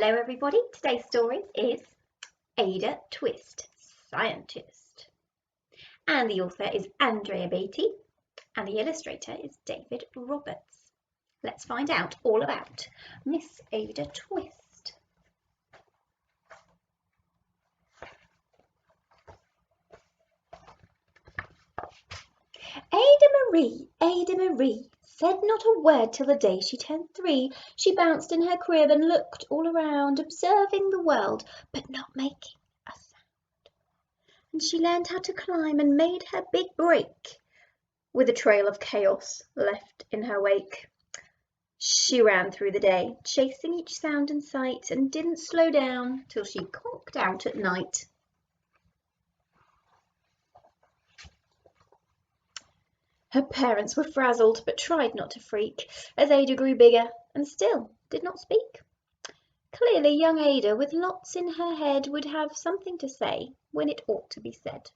Hello everybody, today's story is Ada Twist, Scientist. And the author is Andrea Beaty and the illustrator is David Roberts. Let's find out all about Miss Ada Twist. Ada Marie, said not a word till the day she turned 3. She bounced in her crib and looked all around, observing the world, but not making a sound. And she learned how to climb and made her big break, with a trail of chaos left in her wake. She ran through the day, chasing each sound and sight, and didn't slow down till she conked out at night. Her parents were frazzled, but tried not to freak, as Ada grew bigger and still did not speak. Clearly young Ada, with lots in her head, would have something to say when it ought to be said.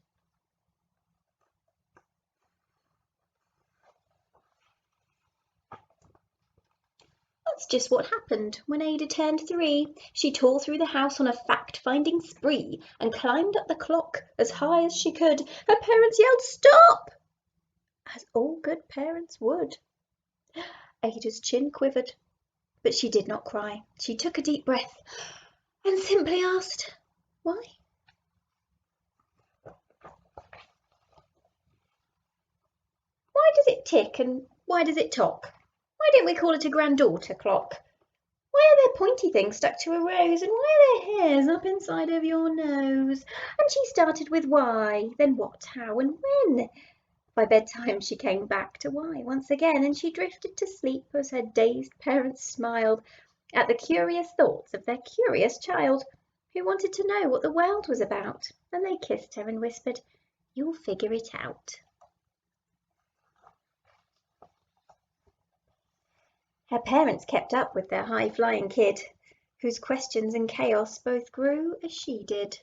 That's just what happened when Ada turned 3. She tore through the house on a fact-finding spree and climbed up the clock as high as she could. Her parents yelled, "Stop!" as all good parents would. Ada's chin quivered, but she did not cry. She took a deep breath and simply asked, "Why?" Why does it tick and why does it tock? Why don't we call it a granddaughter clock? Why are there pointy things stuck to a rose, and why are there hairs up inside of your nose? And she started with why, then what, how, and when. By bedtime she came back to why once again, and she drifted to sleep as her dazed parents smiled at the curious thoughts of their curious child, who wanted to know what the world was about. And they kissed her and whispered, "You'll figure it out." Her parents kept up with their high-flying kid, whose questions and chaos both grew as she did.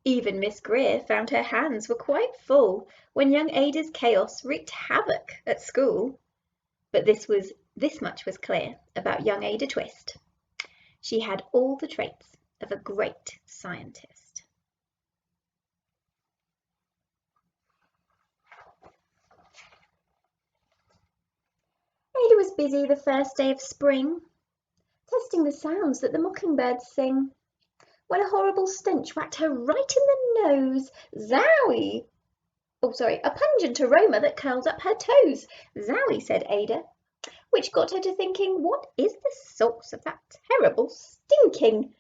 Even Miss Greer found her hands were quite full when young Ada's chaos wreaked havoc at school. But this much was clear about young Ada Twist. She had all the traits of a great scientist. Ada was busy the first day of spring, testing the sounds that the mockingbirds sing, when a horrible stench whacked her right in the nose. Zowie! A pungent aroma that curled up her toes. "Zowie," said Ada, which got her to thinking, what is the source of that terrible stinking?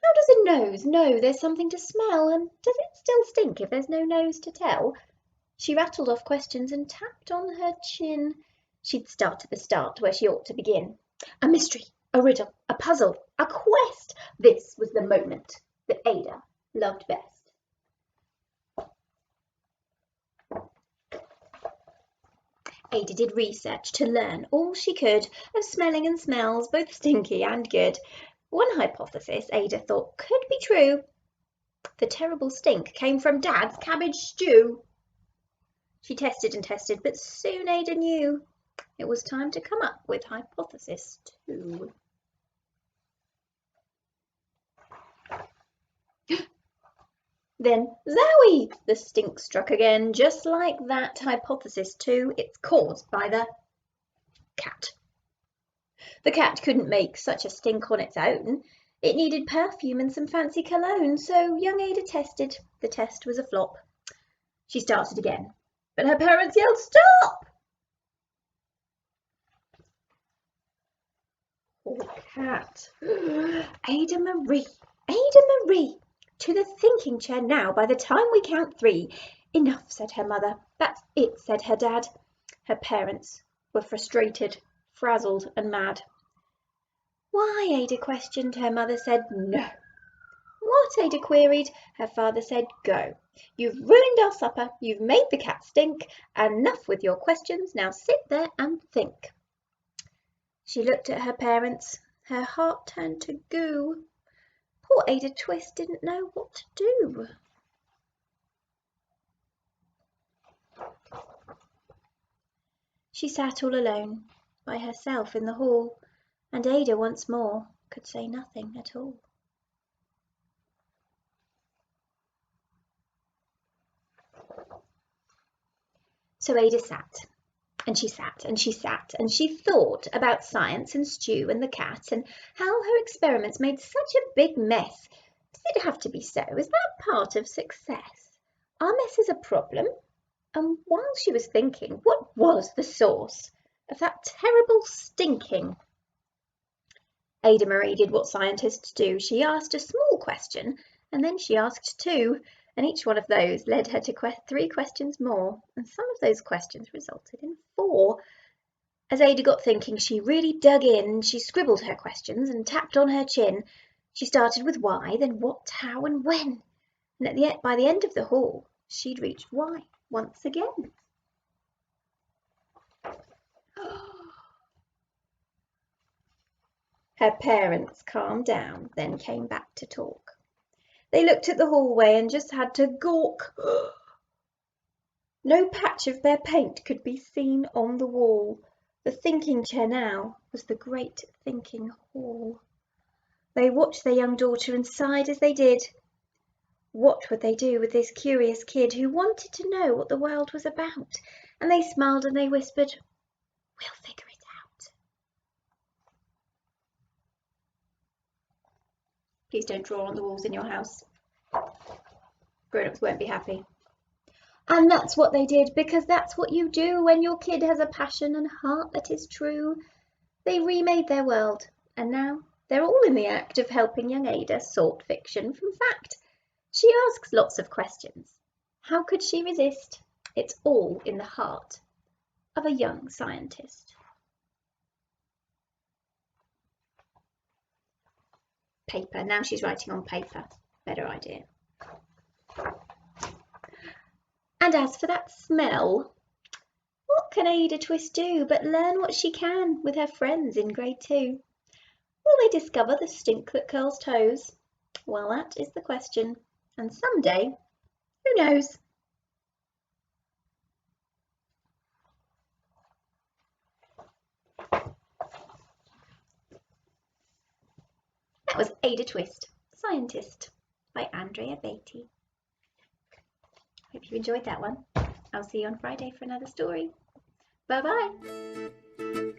How does a nose know there's something to smell, and does it still stink if there's no nose to tell? She rattled off questions and tapped on her chin. She'd start at the start, where she ought to begin. A mystery, a riddle, a puzzle, a quest. This was the moment that Ada loved best. Ada did research to learn all she could of smelling and smells, both stinky and good. One hypothesis Ada thought could be true. The terrible stink came from Dad's cabbage stew. She tested and tested, but soon Ada knew it was time to come up with hypothesis 2. Then, zowie! The stink struck again, just like that. Hypothesis 2, it's caused by the cat. The cat couldn't make such a stink on its own. It needed perfume and some fancy cologne, so young Ada tested. The test was a flop. She started again, but her parents yelled, "Stop!" Poor cat. Ada Marie, to the thinking chair now by the time we count 3. "Enough," said her mother. "That's it," said her dad. Her parents were frustrated, frazzled and mad. "Why?" Ada questioned. Her mother said, "No." "What?" Ada queried. Her father said, "Go. You've ruined our supper. You've made the cat stink. Enough with your questions. Now sit there and think." She looked at her parents. Her heart turned to goo. Poor Ada Twist didn't know what to do. She sat all alone by herself in the hall, and Ada once more could say nothing at all. So Ada sat, and she sat, and she sat, and she thought about science and Stew and the cat, and how her experiments made such a big mess. Does it have to be so? Is that part of success? Are messes a problem? And while she was thinking, what was the source of that terrible stinking? Ada Marie did what scientists do. She asked a small question, and then she asked two, and each one of those led her to three questions more, and some of those questions resulted in four. As Ada got thinking, she really dug in. She scribbled her questions and tapped on her chin. She started with why, then what, how, and when. And by the end of the hall, she'd reached why once again. Her parents calmed down, then came back to talk. They looked at the hallway and just had to gawk. No patch of their paint could be seen on the wall. The thinking chair now was the great thinking hall. They watched their young daughter and sighed as they did. What would they do with this curious kid who wanted to know what the world was about? And they smiled and they whispered, "We'll figure it out." Please don't draw on the walls in your house. Grown-ups won't be happy. And that's what they did, because that's what you do when your kid has a passion and heart that is true. They remade their world, and now they're all in the act of helping young Ada sort fiction from fact. She asks lots of questions. How could she resist? It's all in the heart of a young scientist. Paper. Now she's writing on paper. Better idea. And as for that smell, what can Ada Twist do but learn what she can with her friends in grade 2? Will they discover the stink that curls toes? Well, that is the question. And someday, who knows? That was Ada Twist, Scientist, by Andrea Beaty. Hope you enjoyed that one. I'll see you on Friday for another story. Bye-bye.